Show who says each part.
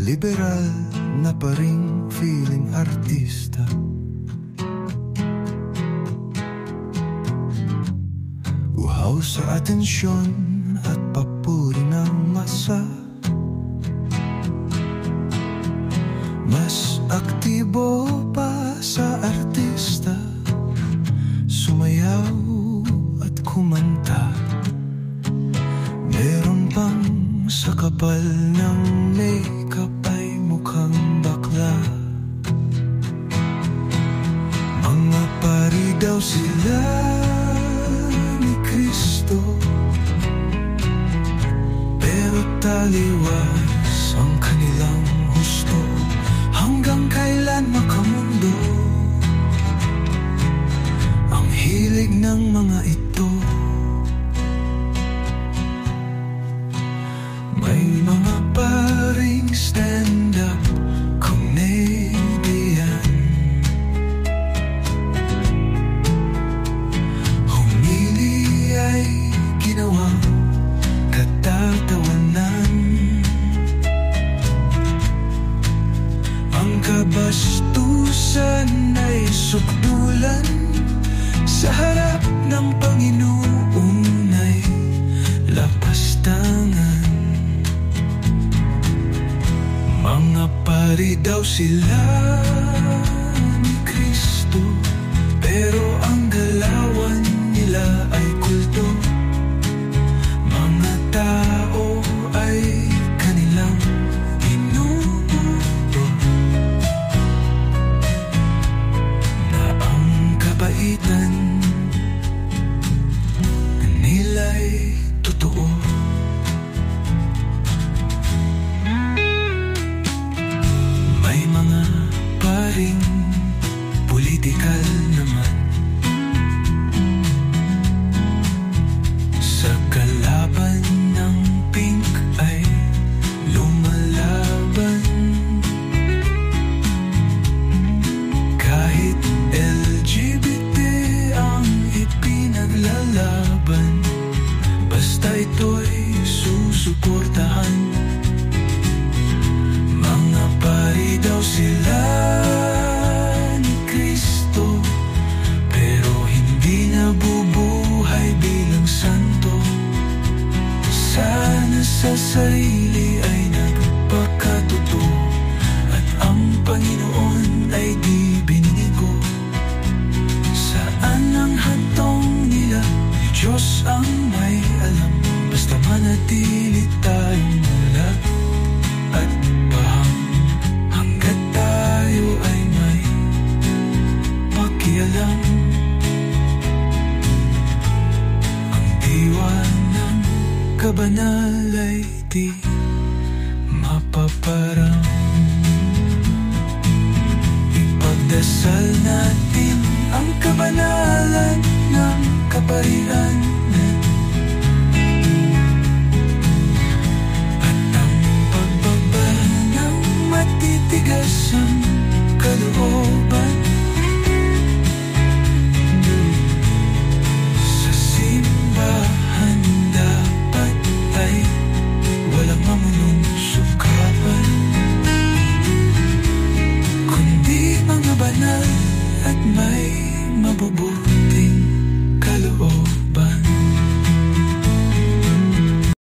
Speaker 1: Liberal na pa ring feeling artista. Uhaw sa atensyon at papuri ng masa. Mas aktibo pa sa artista, sumayaw at kumanta. Meron pang sa kapal ng makeup ay mukhang bakla. Mga pari daw sila ni Cristo, pero taliwas ang kanilang husto. Hanggang kailan makamundo ang hilig ng mga ito? May mga paring stand-up comedian, humili ay ginawang katatawanan. Ang kabastusan ay sukdulan, sa harap ng Panginoon ay lapastangan. Mga pari daw sila ni Cristo, pero ang galawan nila ay kulto. Mga tao ay kanilang inuuto na ang kabaitan nila'y totoo. May mga paring politikal naman, sa kalaban ng pink ay lumalaban. Kahit LGBT ang ipinaglalaban, basta ito'y susuportahan. Mga pari daw sila ni Cristo, pero hindi nabubuhay bilang santo. Sana sa sarili ay nagpakatotoo, at ang Panginoon ay di binigo. Saan ang hantong nila? Diyos ang may alam. Basta manatili tayong wala at paham, hanggat tayo ay may pakialam. Ang diwa ng kabanal ay di mapaparang. Ipagdasal natin ang kabanalan ng kaparian.